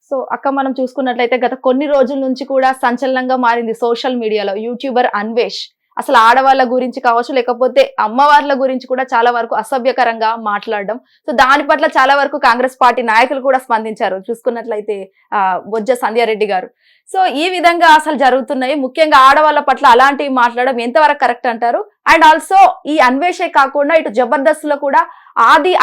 So అక్క మనం చూసుకున్నట్లయితే గత కొన్ని రోజుల నుంచి కూడా సంచలనంగా మారింది సోషల్ మీడియాలో యూట్యూబర్ అన్వేష్. అసలు ఆడవాళ్ళ గురించి కావచ్చు, లేకపోతే అమ్మవార్ల గురించి కూడా చాలా వరకు అసభ్యకరంగా మాట్లాడడం. సో దాని పట్ల చాలా వరకు కాంగ్రెస్ పార్టీ నాయకులు కూడా స్పందించారు. చూసుకున్నట్లయితే బొజ్జ సంధ్యారెడ్డి గారు. సో ఈ విధంగా అసలు జరుగుతున్నాయి. ముఖ్యంగా ఆడవాళ్ళ పట్ల అలాంటివి మాట్లాడడం ఎంతవరకు కరెక్ట్ అంటారు? అండ్ ఆల్సో ఈ అన్వేషే కాకుండా ఇటు జబర్దస్త్ లో కూడా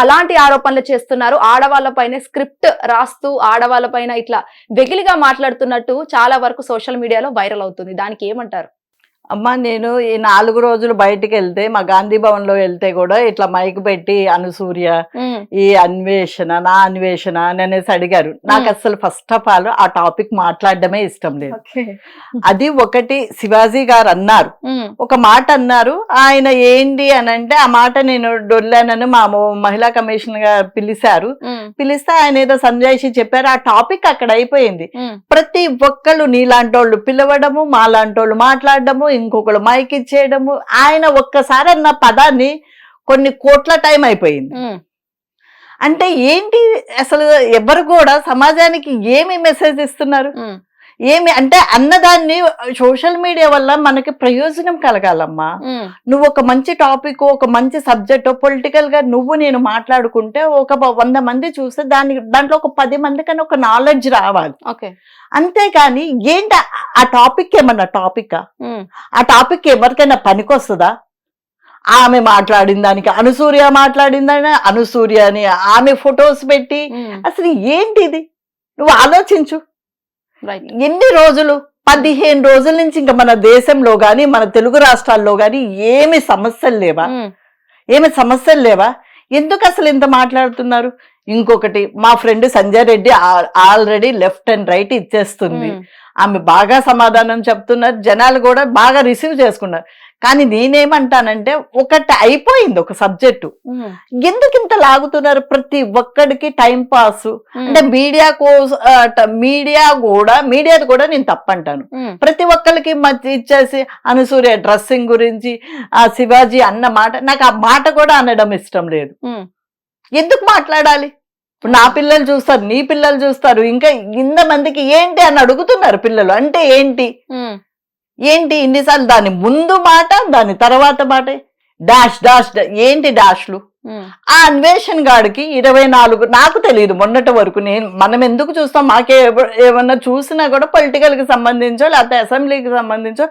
అలాంటి ఆరోపణలు చేస్తున్నారు. ఆడవాళ్ళ పైన స్క్రిప్ట్ రాస్తూ ఆడవాళ్ళ పైన ఇట్లా వెకిలిగా మాట్లాడుతున్నట్టు చాలా వరకు సోషల్ మీడియాలో వైరల్ అవుతుంది. దానికి ఏమంటారు? అమ్మ, నేను ఈ 4 రోజులు బయటికి వెళ్తే మా గాంధీ భవన్ లో వెళ్తే కూడా ఇట్లా మైక్ పెట్టి అనసూర్య ఈ అన్వేషణ నా అన్వేషణ అని అనేసి అడిగారు. నాకు అసలు ఫస్ట్ ఆఫ్ ఆల్ ఆ టాపిక్ మాట్లాడడమే ఇష్టం లేదు. అది ఒకటి శివాజీ గారు అన్నారు, ఒక మాట అన్నారు. ఆయన ఏంటి అని అంటే ఆ మాట నేను డొల్లానని మా మహిళా కమిషన్ గా పిలిచారు. పిలిస్తే ఆయన ఏదో సంజాయిషి చెప్పారు. ఆ టాపిక్ అక్కడ అయిపోయింది. ప్రతి ఒక్కళ్ళు నీలాంటి వాళ్ళు పిలవడము, మాలాంటి వాళ్ళు మాట్లాడడము, ఇంకొకరు మైక్ ఇచ్చేయడము. ఆయన ఒక్కసారి అన్న పదాన్ని కొన్ని కోట్ల టైం అయిపోయింది. అంటే ఏంటి అసలు? ఎవరు కూడా సమాజానికి ఏమి మెసేజ్ ఇస్తున్నారు? ఏమి అంటే అన్నదాన్ని సోషల్ మీడియా వల్ల మనకి ప్రయోజనం కలగాలమ్మా. నువ్వు ఒక మంచి టాపిక్, ఒక మంచి సబ్జెక్ట్ పొలిటికల్ గా నువ్వు నేను మాట్లాడుకుంటే ఒక 100 మంది చూస్తే దాంట్లో ఒక 10 మంది కన్నా ఒక నాలెడ్జ్ రావాలి. అంతేకాని ఏంటి ఆ టాపిక్ ఏమన్నా టాపిక్? ఆ టాపిక్ ఎవరికైనా పనికొస్తుందా? ఆమె మాట్లాడిన దానికి అనసూర్య మాట్లాడిందని అనసూర్య అని ఆమె ఫొటోస్ పెట్టి అసలు ఏంటిది? నువ్వు ఆలోచించు. ఎన్ని రోజులు? 15 రోజుల నుంచి ఇంకా మన దేశంలో గాని మన తెలుగు రాష్ట్రాల్లో గాని ఏమి సమస్యలు లేవా? ఎందుకు అసలు ఇంత మాట్లాడుతున్నారు? ఇంకొకటి, మా friend Sanjay Reddy already left and right ఇచ్చేస్తుంది. ఆమె బాగా సమాధానం చెప్తున్నారు, జనాలు కూడా బాగా రిసీవ్ చేసుకున్నారు. కానీ నేనేమంటానంటే ఒకటి అయిపోయింది ఒక సబ్జెక్టు. ఎందుకు ఇంత లాగుతున్నారు? ప్రతి ఒక్కడికి టైం పాస్. అంటే మీడియాది కూడా నేను తప్పంటాను. ప్రతి ఒక్కరికి మధ్య ఇచ్చేసి అనసూర్య డ్రెస్సింగ్ గురించి ఆ శివాజీ అన్న మాట, నాకు ఆ మాట కూడా అనడం ఇష్టం లేదు. ఎందుకు మాట్లాడాలి? నా పిల్లలు చూస్తారు, నీ పిల్లలు చూస్తారు, ఇంకా ఇంతమందికి ఏంటి అని అడుగుతున్నారు పిల్లలు. అంటే ఏంటి ఇన్నిసార్లు దాని ముందు మాట, దాని తర్వాత మాట, డాష్ డాష్ ఏంటి డాష్లు? ఆ అన్వేషణ గాడికి 24, నాకు తెలియదు మొన్నటి వరకు. మనం ఎందుకు చూస్తాం? మాకే ఏమన్నా చూసినా కూడా పొలిటికల్ కి సంబంధించో లేకపోతే అసెంబ్లీకి సంబంధించో,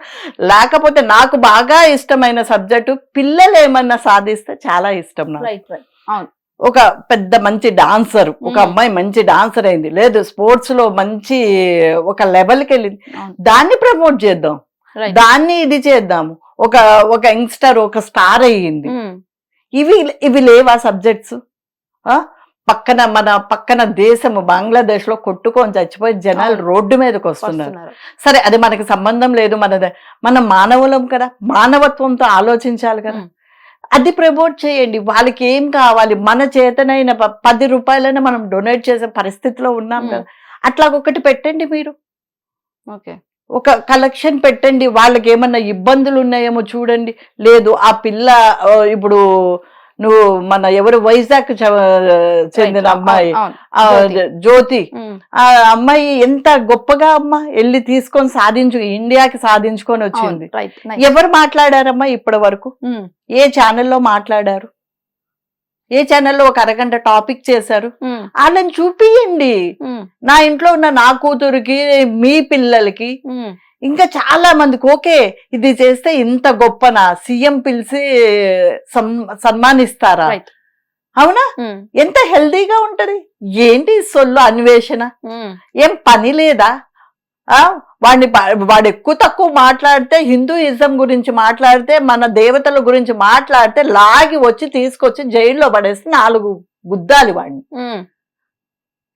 లేకపోతే నాకు బాగా ఇష్టమైన సబ్జెక్టు పిల్లలు ఏమన్నా సాధిస్తే చాలా ఇష్టం నాకు. ఒక పెద్ద మంచి డాన్సర్, ఒక అమ్మాయి మంచి డాన్సర్ అయింది, లేదు స్పోర్ట్స్ లో మంచి ఒక లెవెల్కి వెళ్ళింది, దాన్ని ప్రమోట్ చేద్దాం, దాన్ని ఇది చేద్దాము. ఒక యంగ్స్టర్ ఒక స్టార్ అయ్యింది. ఇవి లేవా సబ్జెక్ట్స్? మన పక్కన దేశము బంగ్లాదేశ్ లో కొట్టుకొని చచ్చిపోయి జనాలు రోడ్డు మీదకి వస్తున్నారు. సరే, అది మనకి సంబంధం లేదు. మన మానవులం కదా, మానవత్వంతో ఆలోచించాలి కదా. అది ప్రమోట్ చేయండి. వాళ్ళకి ఏం కావాలి? మన చేతనైన 10 రూపాయలైనా మనం డొనేట్ చేసే పరిస్థితిలో ఉన్నాం కదా. అట్లా ఒకటి పెట్టండి మీరు. ఒక కలెక్షన్ పెట్టండి. వాళ్ళకి ఏమన్నా ఇబ్బందులు ఉన్నాయేమో చూడండి. లేదు ఆ పిల్ల ఇప్పుడు నువ్వు మన ఎవరు వైజాగ్ చెందిన అమ్మాయి జ్యోతి, ఆ అమ్మాయి ఎంత గొప్పగా అమ్మ వెళ్ళి తీసుకొని ఇండియాకి సాధించుకొని వచ్చింది. ఎవరు మాట్లాడారమ్మా ఇప్పటి వరకు? ఏ ఛానల్లో మాట్లాడారు? ఏ ఛానల్లో ఒక అరగంట టాపిక్ చేశారు? వాళ్ళని చూపియండి. నా ఇంట్లో ఉన్న నా కూతురికి, మీ పిల్లలకి, ఇంకా చాలా మందికి ఓకే ఇది చేస్తే ఇంత గొప్పనా, సీఎం పిలిచి సన్మానిస్తారా? అవునా? ఎంత హెల్దీగా ఉంటది. ఏంటి సొల్లు అన్వేషణ? ఏం పని లేదా? వాడు ఎక్కువ తక్కువ మాట్లాడితే, హిందూయిజం గురించి మాట్లాడితే, మన దేవతల గురించి మాట్లాడితే లాగి వచ్చి తీసుకొచ్చి జైల్లో పడేసి 4 గుద్దాలి వాడిని.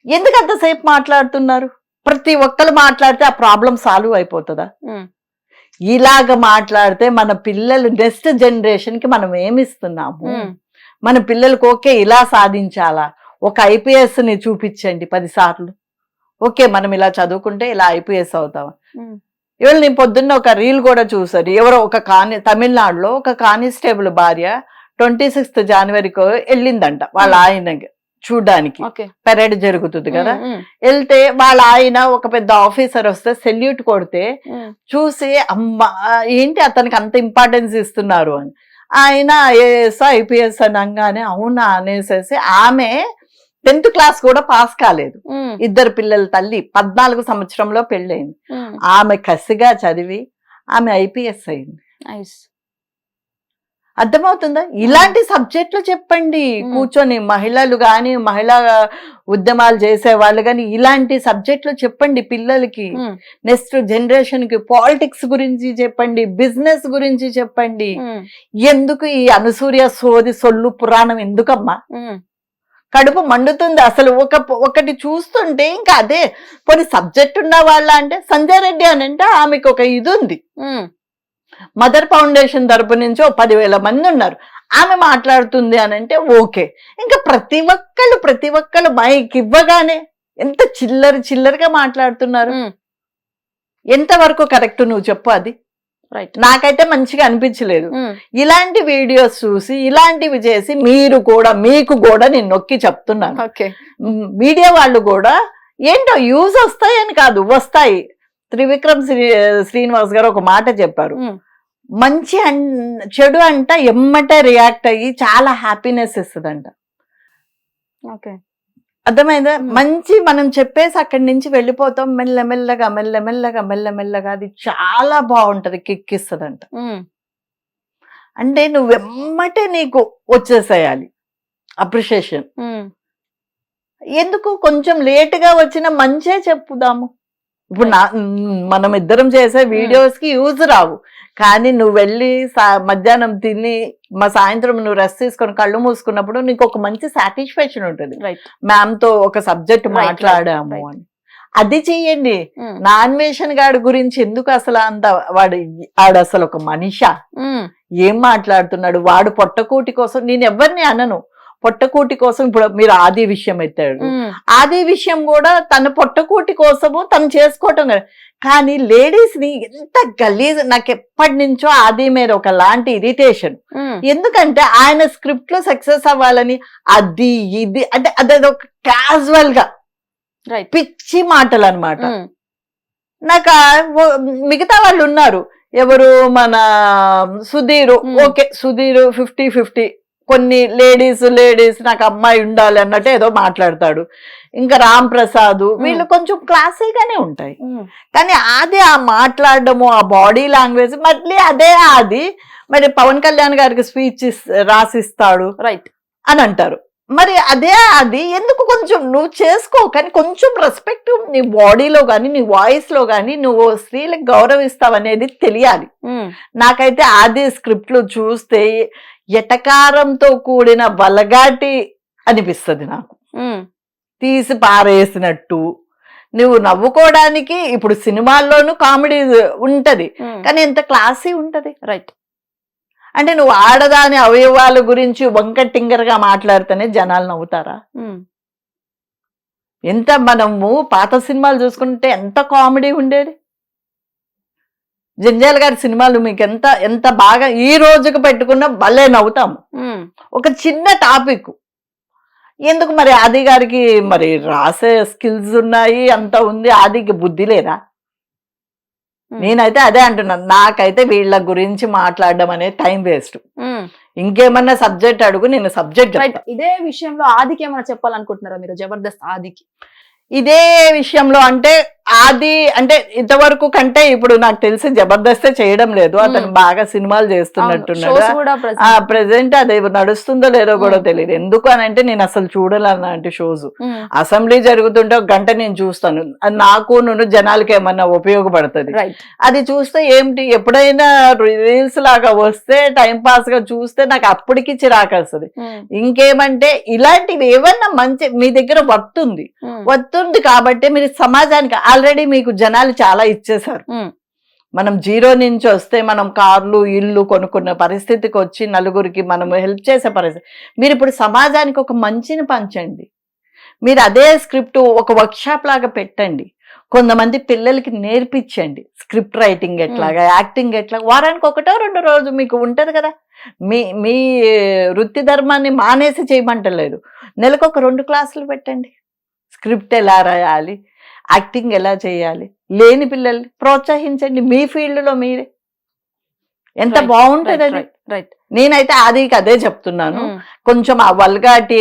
ఎందుకంతసేపు మాట్లాడుతున్నారు? ప్రతి ఒక్కరు మాట్లాడితే ఆ ప్రాబ్లం సాల్వ్ అయిపోతుందా? ఇలాగ మాట్లాడితే మన పిల్లలు నెక్స్ట్ జనరేషన్ కి మనం ఏమిస్తున్నాము? మన పిల్లలకు ఓకే ఇలా సాధించాలా, ఒక ఐపీఎస్ ని చూపించండి 10 సార్లు. ఓకే మనం ఇలా చదువుకుంటే ఇలా ఐపీఎస్ అవుతాం. ఇవాళ నేను పొద్దున్న ఒక రీల్ కూడా చూసాను. ఎవరో తమిళనాడులో ఒక కానిస్టేబుల్ భార్య 26th జనవరికి వెళ్ళిందంట వాళ్ళ ఆయనకి చూడ్డానికి ఓకే పెరేడ్ జరుగుతుంది కదా. వెళ్తే వాళ్ళ ఆయన ఒక పెద్ద ఆఫీసర్ వస్తే సెల్యూట్ కొడితే చూసి అమ్మా ఏంటి అతనికి అంత ఇంపార్టెన్స్ ఇస్తున్నారు అని. ఆయన ఐఏఎస్ ఐపీఎస్ అనగానే అవునా అనేసేసి ఆమె 10th క్లాస్ కూడా పాస్ కాలేదు, 2 పిల్లల తల్లి, 14 సంవత్సరంలో పెళ్ళయింది. ఆమె కసిగా చదివి ఆమె ఐపీఎస్ అయింది. అర్థమవుతుందా? ఇలాంటి సబ్జెక్టులు చెప్పండి కూర్చొని, మహిళలు కానీ మహిళా ఉద్యమాలు చేసే వాళ్ళు కానీ ఇలాంటి సబ్జెక్టులు చెప్పండి పిల్లలకి. నెక్స్ట్ జనరేషన్ కి పాలిటిక్స్ గురించి చెప్పండి, బిజినెస్ గురించి చెప్పండి. ఎందుకు ఈ అనసూయ సోది సొల్లు పురాణం ఎందుకమ్మా? కడుపు మండుతుంది అసలు. ఒకటి చూస్తుంటే ఇంకా అదే. కొన్ని సబ్జెక్ట్ ఉన్న వాళ్ళ అంటే సంజయ్ రెడ్డి అని అంటే ఆమెకు ఒక ఇది ఉంది, మదర్ ఫౌండేషన్ తరపు నుంచి 10,000 మంది ఉన్నారు, ఆమె మాట్లాడుతుంది అని అంటే ఓకే. ఇంకా ప్రతి ఒక్కళ్ళు మైక్ ఇవ్వగానే ఎంత చిల్లరగా మాట్లాడుతున్నారు. ఎంతవరకు కరెక్ట్ నువ్వు చెప్పు? అది నాకైతే మంచిగా అనిపించలేదు. ఇలాంటి వీడియోస్ చూసి ఇలాంటివి చేసి మీకు కూడా నేను నొక్కి చెప్తున్నాను, మీడియా వాళ్ళు కూడా ఏంటో యూజ్ వస్తాయని కాదు, వస్తాయి. త్రివిక్రమ్ శ్రీనివాస్ గారు ఒక మాట చెప్పారు, మంచి చెడు అంట ఎమ్మటే రియాక్ట్ అయ్యి చాలా హ్యాపీనెస్ ఇస్తుందంట. అర్థమైందా? మంచి మనం చెప్పేసి అక్కడి నుంచి వెళ్ళిపోతాం, మెల్లమెల్లగా అది చాలా బాగుంటది, కిక్కిస్తుందంట. అంటే నువ్వెమ్మటే నీకు వచ్చేసేయాలి అప్రిషియేషన్. ఎందుకు కొంచెం లేటుగా వచ్చిన మంచే చెప్పుదాము. ఇప్పుడు మనం ఇద్దరం చేసే వీడియోస్ కి యూజ్ రావు, కానీ నువ్వు వెళ్ళి మధ్యాహ్నం తిని సాయంత్రం నువ్వు రెస్ట్ తీసుకొని కళ్ళు మూసుకున్నప్పుడు నీకు ఒక మంచి సాటిస్ఫాక్షన్ ఉంటుంది, మ్యామ్ తో ఒక సబ్జెక్ట్ మాట్లాడాము అని. అది చెయ్యండి. నాన్వేషన్ గాడి గురించి ఎందుకు అసలు అంత వాడు అసలు ఒక మనిషా? ఏం మాట్లాడుతున్నాడు వాడు? పొట్టకూటి కోసం నేను ఎవరిని అనను, పొట్టకూటి కోసం. ఇప్పుడు మీరు ఆది విషయం ఎత్తాడు, ఆది విషయం కూడా తన పొట్టకూటి కోసము తను చేసుకోవటం కదా. కానీ లేడీస్ ని ఎంత గలీజ్, నాకు ఎప్పటి నుంచో ఆది మీద ఒక లాంటి ఇరిటేషన్. ఎందుకంటే ఆయన స్క్రిప్ట్ లో సక్సెస్ అవ్వాలని అది ఇది అంటే అదొక క్యాజువల్ గా పిచ్చి మాటలు అన్నమాట. నాకు మిగతా వాళ్ళు ఉన్నారు, ఎవరు మన సుధీర్, ఓకే సుధీర్ 50-50. కొన్ని లేడీస్ నాకు అమ్మాయి ఉండాలి అన్నట్టు ఏదో మాట్లాడతాడు. ఇంకా రామ్ ప్రసాద్ వీళ్ళు కొంచెం క్లాసీగానే ఉంటాయి. కానీ అదే ఆ మాట్లాడడము, ఆ బాడీ లాంగ్వేజ్ మళ్ళీ అదే అది. మరి పవన్ కళ్యాణ్ గారికి స్పీచ్ రాసిస్తాడు అని అంటారు, మరి అదే అది. ఎందుకు? కొంచెం నువ్వు చేసుకో, కానీ కొంచెం రెస్పెక్ట్ నీ బాడీలో కానీ నీ వాయిస్ లో కానీ నువ్వు స్త్రీలకు గౌరవిస్తావనేది తెలియాలి. నాకైతే ఆది స్క్రిప్ట్లు చూస్తే ఎటకారంతో కూడిన వలగాటి అనిపిస్తుంది నాకు, తీసి పారేసినట్టు. నువ్వు నవ్వుకోవడానికి ఇప్పుడు సినిమాల్లోనూ కామెడీ ఉంటది, కానీ ఎంత క్లాసీ ఉంటది. అంటే నువ్వు ఆడదాని అవయవాల గురించి వంకటింగరగా మాట్లాడితేనే జనాలు నవ్వుతారా? ఎంత మనము పాత సినిమాలు చూసుకుంటే ఎంత కామెడీ ఉండేది. జంజాల గారి సినిమాలు మీకు ఎంత బాగా ఈ రోజుకు పెట్టుకున్నా భలే నవ్వుతాము. ఒక చిన్న టాపిక్ ఎందుకు? మరి ఆది గారికి మరి రాసే స్కిల్స్ ఉన్నాయి, అంత ఉంది, ఆదికి బుద్ధి లేదా? నేనైతే అదే అంటున్నాను, నాకైతే వీళ్ళ గురించి మాట్లాడడం అనేది టైం వేస్ట్. ఇంకేమన్నా సబ్జెక్ట్ అడుగు, నేను సబ్జెక్ట్. ఇదే విషయంలో ఆదికి ఏమన్నా చెప్పాలనుకుంటున్నారా మీరు? జబర్దస్త్ ఆదికి ఇదే విషయంలో అంటే ఆది అంటే ఇంతవరకు కంటే ఇప్పుడు నాకు తెలిసి జబర్దస్తే చేయడం లేదు, అతను బాగా సినిమాలు చేస్తున్నట్టున్నాడు. ప్రెసెంట్ అది నడుస్తుందో లేదో కూడా తెలియదు. ఎందుకు అని అంటే నేను అసలు చూడాలన్నట్టు షోస్ అసెంబ్లీ జరుగుతుంటే 1 గంట నేను చూస్తాను, నాకు జనాలకి ఏమన్నా ఉపయోగపడుతుంది. అది చూస్తే ఏమిటి, ఎప్పుడైనా రీల్స్ లాగా వస్తే టైం పాస్ గా చూస్తే నాకు అప్పటికి చిరాకు వస్తుంది. ఇంకేమంటే ఇలాంటివి ఏమన్నా మంచి మీ దగ్గర వస్తుంది కాబట్టి మీరు సమాజానికి ఆల్రెడీ మీకు జనాలు చాలా ఇచ్చేశారు. మనం 0 నుంచి వస్తే మనం కార్లు ఇల్లు కొనుక్కున్న పరిస్థితికి వచ్చి నలుగురికి మనం హెల్ప్ చేసే పరిస్థితి. మీరు ఇప్పుడు సమాజానికి ఒక మంచిని పంచండి. మీరు అదే స్క్రిప్ట్ ఒక వర్క్ షాప్ లాగా పెట్టండి, కొంతమంది పిల్లలకి నేర్పించండి స్క్రిప్ట్ రైటింగ్ ఎట్లాగా, యాక్టింగ్ ఎట్లా. వారానికి 1-2 రోజు మీకు ఉంటది కదా, మీ వృత్తి ధర్మాన్ని మానేసి చేయమంటలేదు. నెలకు ఒక 2 క్లాసులు పెట్టండి. స్క్రిప్ట్ ఎలా రాయాలి, యాక్టింగ్ ఎలా చేయాలి, లేని పిల్లల్ని ప్రోత్సహించండి. మీ ఫీల్డ్లో మీరే ఎంత బాగుంటుంది అది. రైట్. నేనైతే ఆదికి అదే చెప్తున్నాను. కొంచెం ఆ వల్గాటి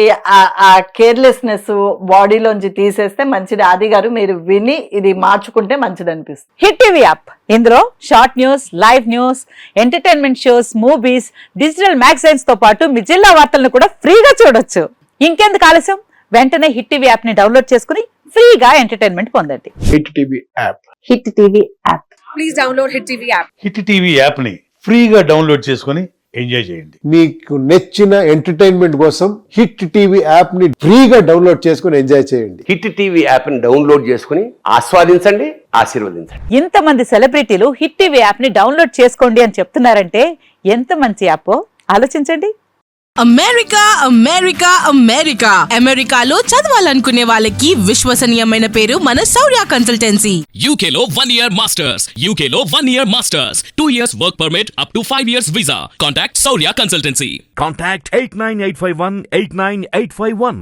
ఆ కేర్లెస్నెస్ బాడీలోంచి తీసేస్తే మంచిది. ఆది గారు మీరు విని ఇది మార్చుకుంటే మంచిది అనిపిస్తుంది. హిట్ టీవీ యాప్, ఇందులో short news, live news, entertainment shows, movies, digital magazines తో పాటు మీ జిల్లా వార్తలను కూడా ఫ్రీగా చూడొచ్చు. ఇంకెందుకు ఆలస్యం, వెంటనే హిట్ టీవీ యాప్ ని డౌన్లోడ్ చేసుకుని ఫ్రీగా ఎంటర్టైన్మెంట్ పొందండి. Hit TV app. Hit TV app. Please download Hit TV app. Hit TV app ని ఫ్రీగా డౌన్లోడ్ చేసుకొని ఎంజాయ్ చేయండి. మీకు నచ్చిన ఎంటర్టైన్మెంట్ కోసం హిట్ టీవీ యాప్ ని ఫ్రీగా డౌన్లోడ్ చేసుకుని ఎంజాయ్ చేయండి. హిట్ టీవీ యాప్ ని డౌన్లోడ్ చేసుకుని ఆస్వాదించండి, ఆశీర్వదించండి. ఇంతమంది సెలబ్రిటీలు హిట్ టీవీ యాప్ ని డౌన్లోడ్ చేసుకోండి అని చెప్తున్నారంటే ఎంత మంచి యాప్ ఆలోచించండి. అమెరికా అమెరికా అమెరికా అమెరికాలో చదవాలనుకునే వాళ్ళకి విశ్వసనీయమైన పేరు మన శౌర్య consultancy. UK Law 1 Year Masters. UK Law 1 Year Masters. 2 years work permit up to 5 years visa. Contact Saurya Consultancy. Contact 89851 89851.